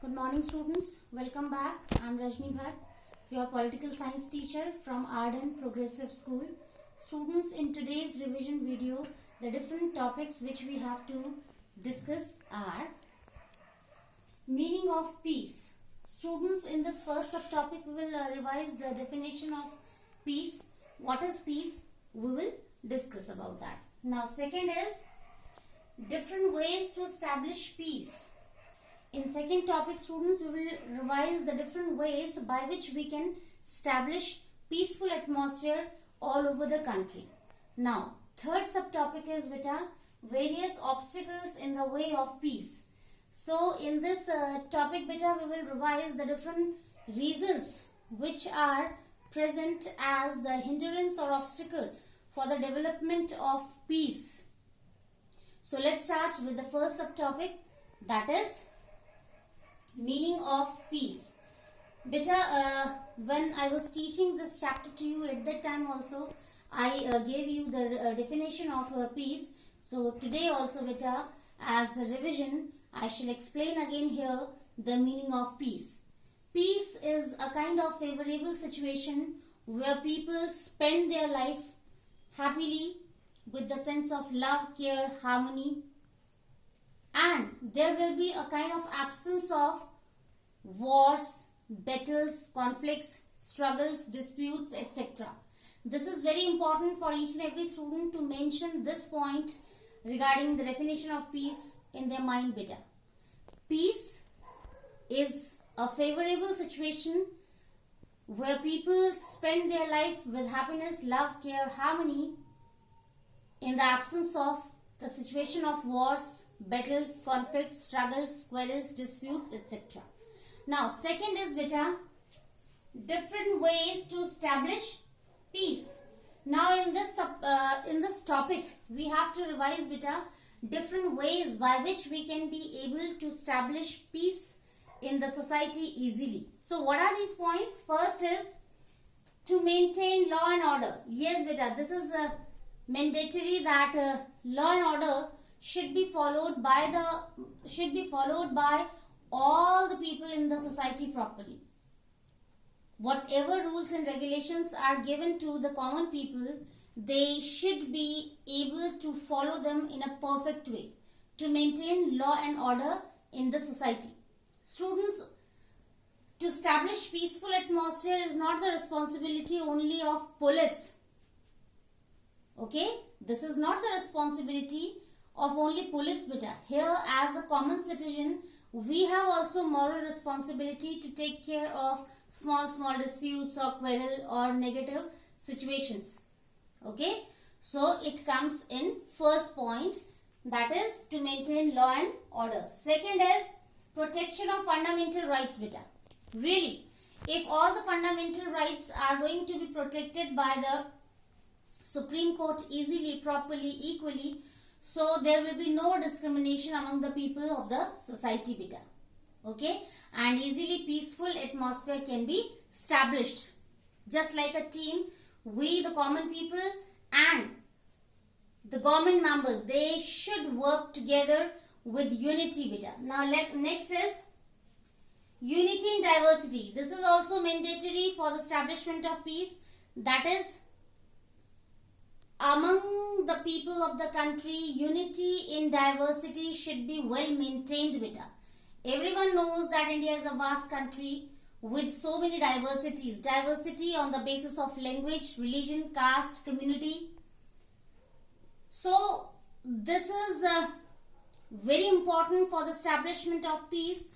Good morning students, welcome back. I am Rajni Bhatt, your political science teacher from Arden Progressive School. Students, in today's revision video, the different topics which we have to discuss are meaning of peace. Students, in this first subtopic we will revise the definition of peace. What is peace? We will discuss about that. Now second is different ways to establish peace. In second topic, students, we will revise the different ways by which we can establish peaceful atmosphere all over the country. Now, third subtopic is various obstacles in the way of peace. So, in this topic we will revise the different reasons which are present as the hindrance or obstacle for the development of peace. So, let's start with the first subtopic, that is meaning of peace. When I was teaching this chapter to you at that time also, I gave you the definition of peace. So today also as a revision, I shall explain again here the meaning of peace. Peace is a kind of favorable situation where people spend their life happily with the sense of love, care, harmony, and there will be a kind of absence of wars, battles, conflicts, struggles, disputes, etc. This is very important for each and every student to mention this point regarding the definition of peace in their mind beta. Peace is a favorable situation where people spend their life with happiness, love, care, harmony in the absence of the situation of wars, battles, conflicts, struggles, quarrels, disputes, etc. Now, second is different ways to establish peace. Now, in this topic, we have to revise different ways by which we can be able to establish peace in the society easily. So, what are these points? First is to maintain law and order. Yes, this is mandatory that law and order should be followed by all the people in the society properly. Whatever rules and regulations are given to the common people, they should be able to follow them in a perfect way to maintain law and order in the society. Students, to establish peaceful atmosphere is not the responsibility only of police. Okay, this is not the responsibility of only police Here, as a common citizen, we have also moral responsibility to take care of small disputes or quarrel or negative situations. Okay, so it comes in first point, that is to maintain law and order. Second is protection of fundamental rights Really, if all the fundamental rights are going to be protected by the Supreme Court easily, properly, equally, so there will be no discrimination among the people of the society Okay, and easily peaceful atmosphere can be established. Just like a team, we the common people and the government members, they should work together with unity Now next is unity in diversity. This is also mandatory for the establishment of peace. That is, among the people of the country, unity in diversity should be well maintained Everyone knows that India is a vast country with so many diversities. Diversity on the basis of language, religion, caste, community. So, this is very important for the establishment of peace,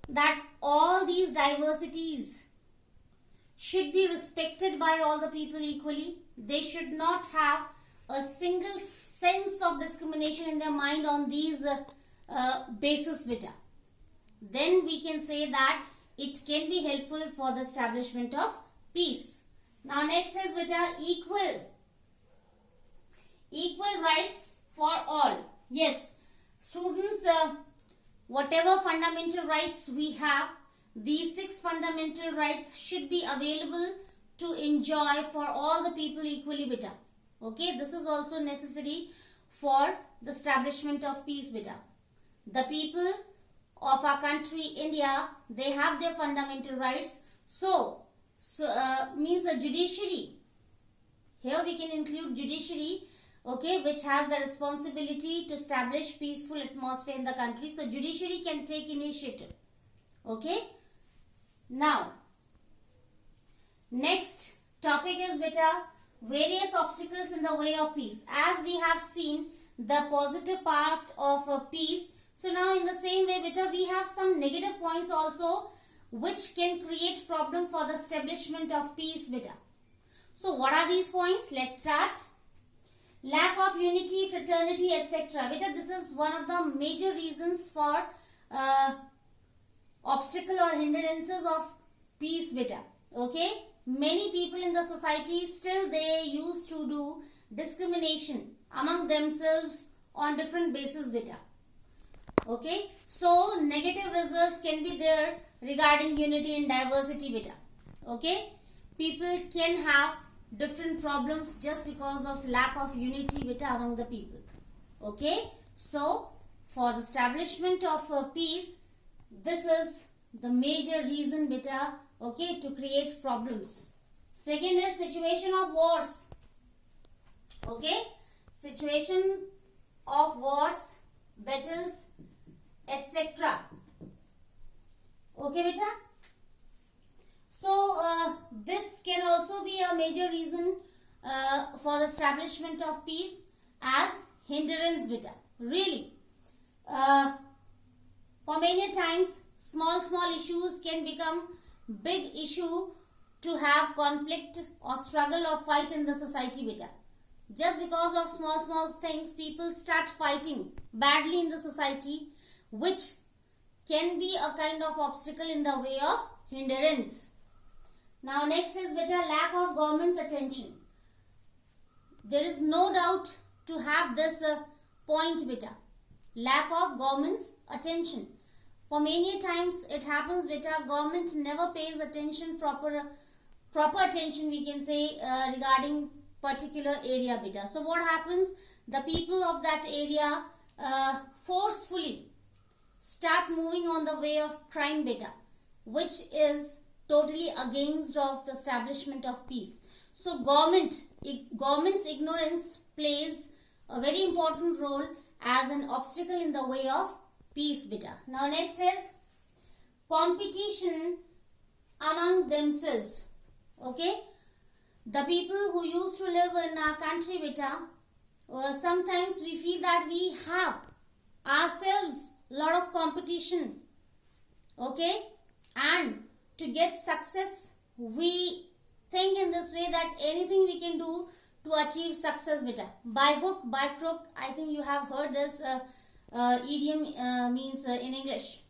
that all these diversities should be respected by all the people equally. They should not have a single sense of discrimination in their mind on these basis Then we can say that it can be helpful for the establishment of peace. Now next is equal rights for all. Yes, students, whatever fundamental rights we have, these 6 fundamental rights should be available to enjoy for all the people equally Okay, this is also necessary for the establishment of peace The people of our country India, they have their fundamental rights. So means the judiciary, here we can include judiciary, okay, which has the responsibility to establish peaceful atmosphere in the country. So judiciary can take initiative. Okay. Now, next topic is beta various obstacles in the way of peace. As we have seen the positive part of peace, so now in the same way beta we have some negative points also which can create problem for the establishment of peace beta. So what are these points? Let's start. Lack of unity, fraternity, etc. Beta, this is one of the major reasons for obstacle or hindrances of peace beta. Okay, many people in the society still they used to do discrimination among themselves on different basis beta. Okay, so negative results can be there regarding unity and diversity beta. Okay, people can have different problems just because of lack of unity beta among the people. Okay, so for the establishment of peace, this is the major reason beta, okay, to create problems. Second is situation of wars. Okay, situation of wars, battles, etc. Okay beta. So this can also be a major reason for the establishment of peace as hindrance beta. Really, for many times small issues can become big issue to have conflict or struggle or fight in the society beta. Just because of small things, people start fighting badly in the society, which can be a kind of obstacle in the way of hindrance. Now next is beta lack of government's attention. There is no doubt to have this point beta, lack of government's attention. For many times it happens beta, government never pays attention, proper attention we can say regarding particular area beta. So what happens, the people of that area forcefully start moving on the way of crime beta, which is totally against of the establishment of peace. So government's ignorance plays a very important role as an obstacle in the way of peace beta. Now next is competition among themselves. Okay, the people who used to live in our country beta, sometimes we feel that we have ourselves a lot of competition. Okay, and to get success we think in this way that anything we can do to achieve success beta. By hook by crook, I think you have heard this idiom means in English.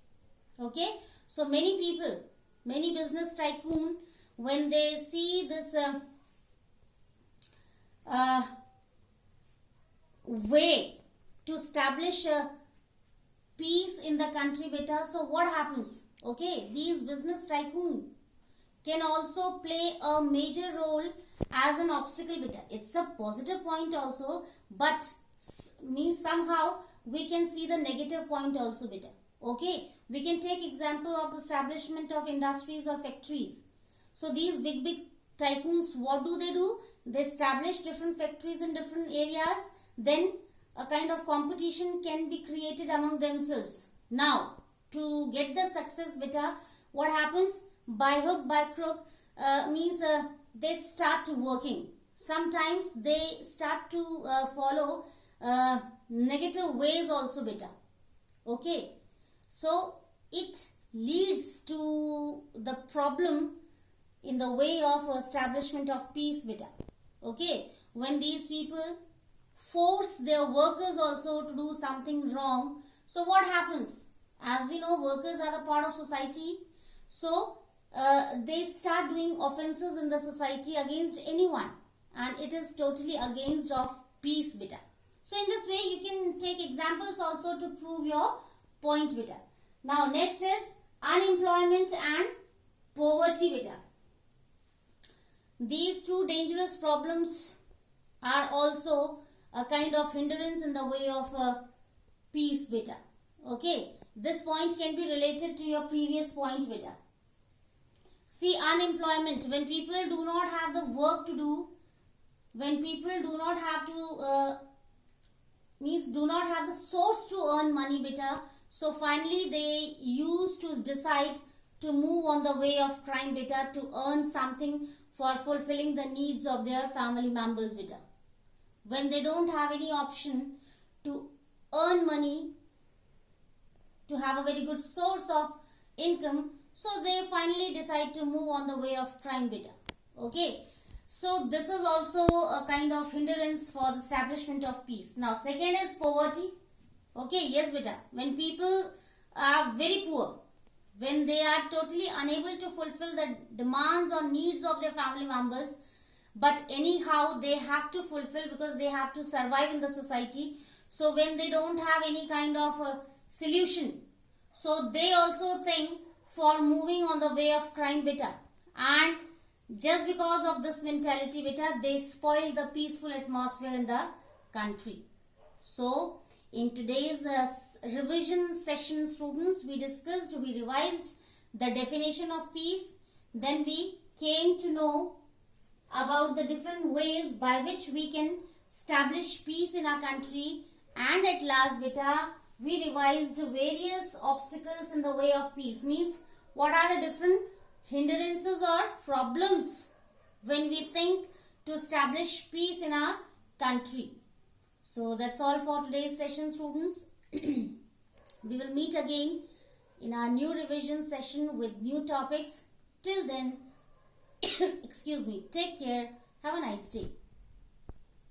Okay, so many people, many business tycoon, when they see this way to establish peace in the country beta, so what happens? Okay, these business tycoon can also play a major role as an obstacle beta. It's a positive point also, but means somehow we can see the negative point also beta. Okay, we can take example of the establishment of industries or factories. So these big tycoons, what do? They establish different factories in different areas. Then a kind of competition can be created among themselves. Now, to get the success beta, what happens? By hook, by crook, means they start working. Sometimes they start to follow negative ways also beta. Okay, so it leads to the problem in the way of establishment of peace beta. Okay, when these people force their workers also to do something wrong, so what happens? As we know, workers are the part of society, so they start doing offenses in the society against anyone, and it is totally against of peace beta. So in this way you can take examples also to prove your point beta. Now next is unemployment and poverty beta. These two dangerous problems are also a kind of hindrance in the way of peace beta. Okay, This point can be related to your previous point, beta. See, unemployment, when people do not have the work to do, when people do not have to do not have the source to earn money, beta, so finally they used to decide to move on the way of crime, beta, to earn something for fulfilling the needs of their family members, beta. When they don't have any option to earn money, to have a very good source of income, so they finally decide to move on the way of crime, beta. Okay, so this is also a kind of hindrance for the establishment of peace. Now second is poverty. Okay, yes beta, when people are very poor, when they are totally unable to fulfill the demands or needs of their family members, but anyhow they have to fulfill because they have to survive in the society. So when they don't have any kind of solution, so they also think for moving on the way of crime, beta, and just because of this mentality, beta, they spoil the peaceful atmosphere in the country. So in today's revision session, students, we revised the definition of peace. Then we came to know about the different ways by which we can establish peace in our country, and at last, beta, we revised various obstacles in the way of peace. Means what are the different hindrances or problems when we think to establish peace in our country. So that's all for today's session, students. We will meet again in our new revision session with new topics. Till then, excuse me, take care. Have a nice day.